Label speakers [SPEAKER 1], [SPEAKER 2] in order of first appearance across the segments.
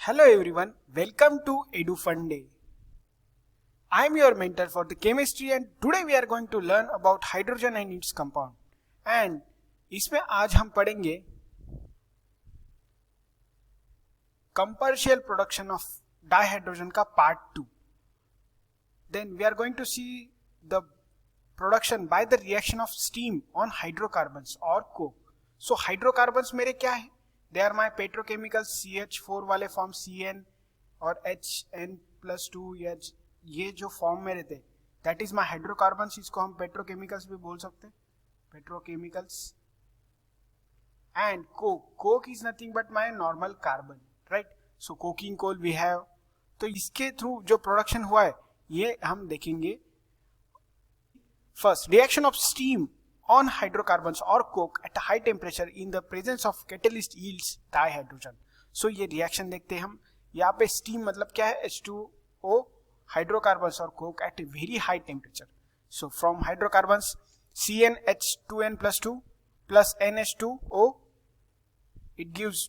[SPEAKER 1] Hello everyone, welcome to EduFun Day. I am your mentor for the chemistry and today we are going to learn about hydrogen and its compound. And इसमें आज हम पढ़ेंगे commercial production of dihydrogen का part 2. Then we are going to see the production by the reaction of steam on hydrocarbons or coke. So hydrocarbons मेरे क्या है? They are my petrochemicals CH4 वाले form CN और HN+2 ये जो form में रहते दैट इज माई हाइड्रोकार्बन्स. इसको हम पेट्रोकेमिकल्स भी बोल सकते हैं, petrochemicals. And coke is nothing but my normal carbon, right. So coking coal we have. तो इसके थ्रू जो प्रोडक्शन हुआ है ये हम देखेंगे. First, reaction of steam on hydrocarbons or coke at a high temperature in the presence of catalyst yields dihydrogen. So ये reaction देखते हैं हम. यहाँ पे steam मतलब क्या है? H2O, hydrocarbons और coke at a very high temperature. So from hydrocarbons CnH2n+2 plus NH2O, it gives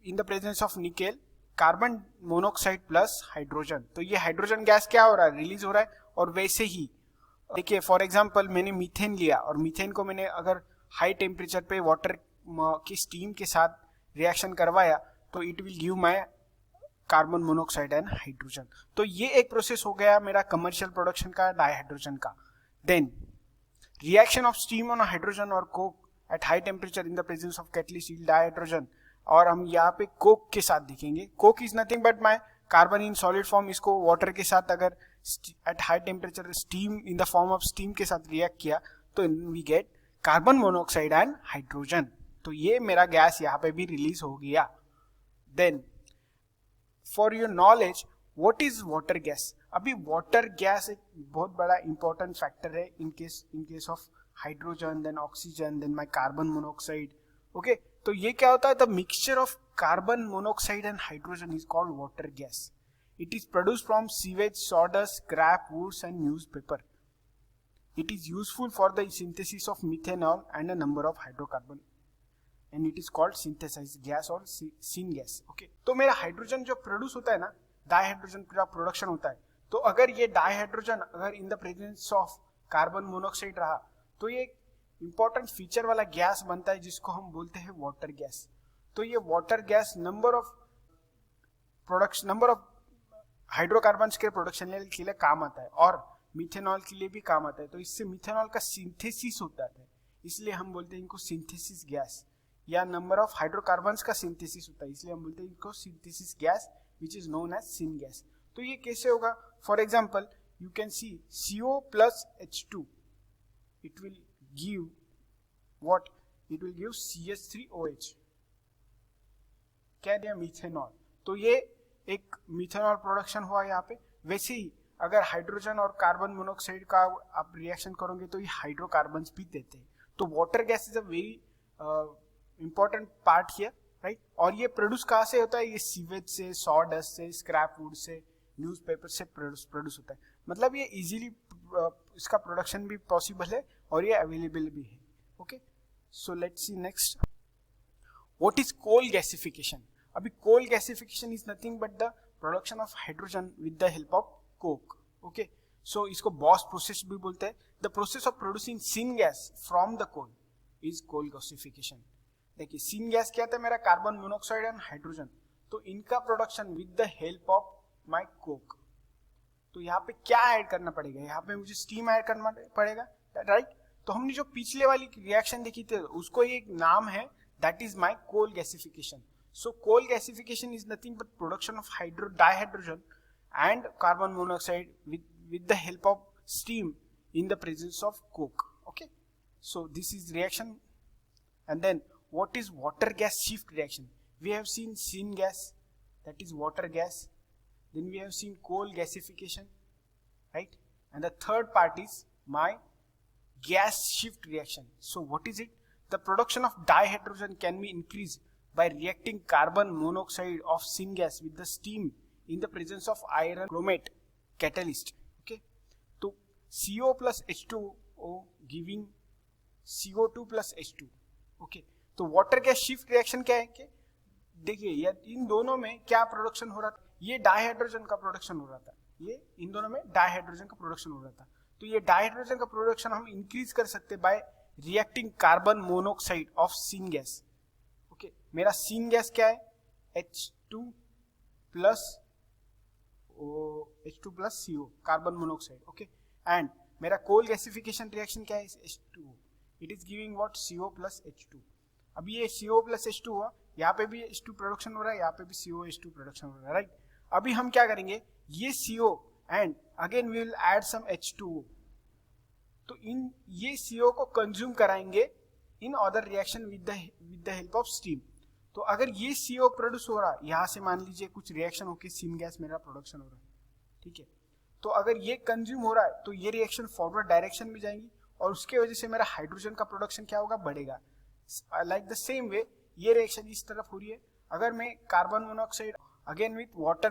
[SPEAKER 1] in the presence of nickel carbon monoxide plus hydrogen. तो ये हाइड्रोजन गैस क्या हो रहा है? रिलीज हो रहा है. और वैसे ही देखिए फॉर एग्जांपल मैंने मीथेन लिया और मीथेन को मैंने अगर हाई टेम्परेचर पे वाटर की स्टीम के साथ रिएक्शन करवाया तो it will give my carbon monoxide and hydrogen. तो ये एक प्रोसेस हो गया मेरा कमर्शियल प्रोडक्शन का डाइहाइड्रोजन का. Then reaction of steam on hydrogen और coke at high temperature in the presence of catalyst yield dihydrogen. और हम यहाँ पे कोक के साथ देखेंगे. Coke is nothing but my carbon in solid form. इसको वाटर के साथ अगर at high temperature steam in the form of steam के साथ रिएक्ट किया तो we get carbon monoxide and hydrogen. तो ये मेरा गैस यहाँ पे भी रिलीज हो गया. Then for your knowledge what is water gas. अभी वाटर गैस एक बहुत बड़ा इंपॉर्टेंट फैक्टर है in case of hydrogen, then oxygen, then my carbon monoxide. Okay, तो ये क्या होता है? The mixture of carbon monoxide and hydrogen is called water gas. It is produced from sewage, sawdust, scrap woods and newspaper. It is useful for the synthesis of methanol and a number of hydrocarbon. And it is called synthesized gas or syngas. Okay. तो मेरा hydrogen जो produce होता है ना, dihydrogen का production होता है. तो अगर ये डाइहाइड्रोजन अगर इन the presence of carbon monoxide रहा तो ये एक इंपॉर्टेंट फीचर वाला गैस बनता है जिसको हम बोलते हैं वाटर गैस. तो ये water gas number of hydrocarbons के प्रोडक्शन के लिए काम आता है और मिथेनॉल के लिए भी काम आता है. तो इससे मिथेनॉल का सिंथेसिस होता है, इसलिए हम बोलते हैं इनको सिंथेसिस गैस. या नंबर ऑफ हाइड्रोकार्बन्स का सिंथेसिस होता है इसलिए हम बोलते हैं इनको synthesis gas which is known as syn gas. तो ये कैसे होगा? For example you can see CO plus H2, it will give what? It will give CH3OH. क्या दिया? मिथेनॉल. तो ये एक मिथेनॉल प्रोडक्शन हुआ यहाँ पे. वैसे ही अगर हाइड्रोजन और कार्बन मोनोऑक्साइड का आप रिएक्शन करोगे तो ये हाइड्रोकार्बन्स भी देते हैं. तो water gas is a very important part here, right. और ये प्रोड्यूस कहाँ से होता है? ये सीवेज से, सॉडस्ट से, स्क्रैप वुड से, न्यूज़पेपर से प्रोड्यूस होता है. मतलब ये इजीली इसका प्रोडक्शन भी पॉसिबल है और ये अवेलेबल भी है. Okay, so let's see next. What is coal gasification. अभी coal gasification is nothing but the production of hydrogen with the help of coke. Okay, so इसको बॉस प्रोसेस भी बोलते हैं. The process of producing syngas from the coal is coal gasification. देखिए syn gas क्या था? मेरा carbon monoxide and hydrogen. तो इनका production with the help of my Coke. तो यहाँ पे क्या ऐड करना पड़ेगा? यहाँ पे मुझे स्टीम ऐड करना पड़ेगा, राइट. तो हमने जो पिछले वाली रिएक्शन देखी थी उसको एक नाम है, that is my coal gasification. So coal gasification is nothing but production of dihydrogen and carbon monoxide with the help of steam in the presence of coke. Okay, so this is reaction. And then what is water gas shift reaction? We have seen syn gas, that is water gas. Then we have seen coal gasification, right? And the third part is my gas shift reaction. So what is it? The production of dihydrogen can be increased by reacting carbon monoxide of syngas with the steam in the presence of iron chromate catalyst. Okay, so CO plus H2O giving CO2 plus H2. Okay, तो water gas shift reaction क्या है कि देखिए ये इन दोनों में क्या production हो रहा था, ये डाइहाइड्रोजन का प्रोडक्शन हो रहा था, ये इन दोनों में डाइहाइड्रोजन का प्रोडक्शन हो रहा था। तो ये डाइहाइड्रोजन का प्रोडक्शन हम इंक्रीज कर सकते by reacting carbon monoxide of syn gas. Okay, मेरा सीन गैस क्या है, H2 plus CO, carbon monoxide. Okay, and मेरा कोल गैसिफिकेशन रिएक्शन क्या है, H2O, it is giving what, CO plus H2। अब ये CO प्लस H2 हुआ, यहाँ पे भी H2 प्रोडक्शन हो रहा है, यहाँ पे भी COH2 प्रोडक्शन हो रहा है, राइट। अभी हम क्या करेंगे, ये CO and again we will add some H2O, तो इन ये CO को कंज्यूम कराएंगे in other reaction with the help of steam. तो अगर ये CO प्रोड्यूस हो रहा है, यहाँ से मान लीजिए कुछ रिएक्शन होकर सीन गैस मेरा प्रोडक्शन हो रहा है, ठीक है, तो अगर ये कंज्यूम हो रहा है तो ये रिएक्शन फॉरवर्ड डायरेक्शन में जाएंगी और उसके वजह से मेरा हाइड्रोजन का प्रोडक्शन क्या होगा, बढ़ेगा। लाइक द सेम वे ये रिएक्शन इस तरफ हो रही है, अगर मैं carbon monoxide again with water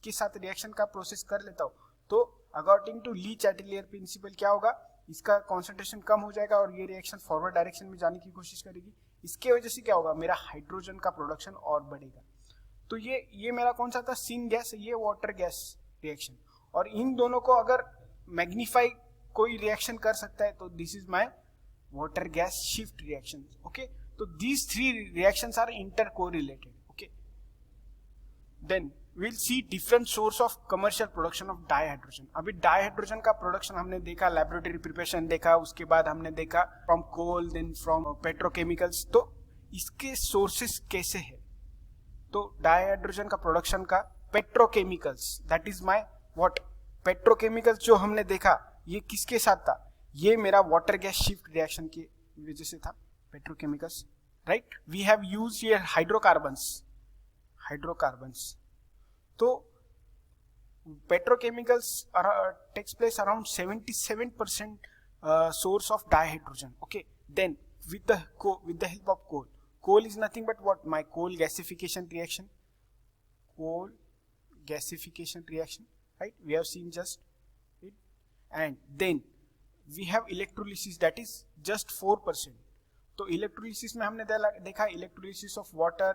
[SPEAKER 1] के साथ रिएक्शन का प्रोसेस कर लेता हूँ, तो अकॉर्डिंग टू ली चैटेलियर प्रिंसिपल क्या होगा, इसका कॉन्सेंट्रेशन कम हो जाएगा और ये रिएक्शन फॉरवर्ड डायरेक्शन में जाने की कोशिश करेगी। इसके वजह से क्या होगा, मेरा हाइड्रोजन का प्रोडक्शन और बढ़ेगा। तो ये मेरा कौन सा था, सीन गैस, ये वाटर गैस रिएक्शन। और इन दोनों को अगर मैग्नीफाई कोई रिएक्शन कर सकता है तो this is my water gas shift reaction. Okay, तो these three reactions are intercorrelated. Okay, then we'll see different source of commercial production of dihydrogen। अभी डाइहाइड्रोजन का प्रोडक्शन हमने देखा, लैबोरेटरी प्रिपरेशन देखा, उसके बाद हमने देखा from coal, then from petrochemicals. तो इसके सोर्सेस कैसे है, तो डाइहाइड्रोजन का प्रोडक्शन का petrochemicals, that is my what, petrochemicals जो हमने देखा ये किसके साथ था, ये मेरा वाटर गैस शिफ्ट रिएक्शन की वजह से था, petrochemicals, right. We have used here hydrocarbons. तो petrochemicals takes place around 77% source of dihydrogen. Okay, then with the help of coal is nothing but what, my coal gasification reaction, right, we have seen just it, and then we have electrolysis, that is just 4%. तो electrolysis में हमने देखा electrolysis of water,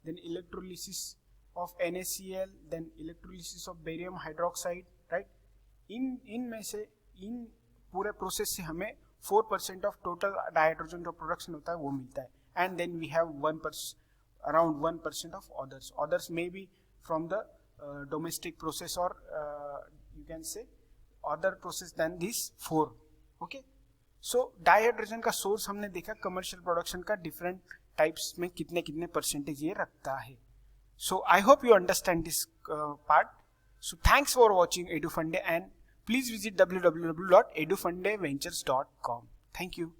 [SPEAKER 1] then electrolysis of NaCl, then electrolysis of barium hydroxide, right। इनमें से इन पूरे process से हमें 4% of total dihydrogen जो प्रोडक्शन होता है वो मिलता है। And then we have around 1% of others may be from the domestic process or you can say other process than these 4। okay, so dihydrogen का सोर्स हमने देखा, कमर्शियल प्रोडक्शन का डिफरेंट टाइप्स में कितने परसेंटेज ये रखता है। So I hope you understand this part. So thanks for watching EduFunday, and please visit www.edufundayventures.com. Thank you.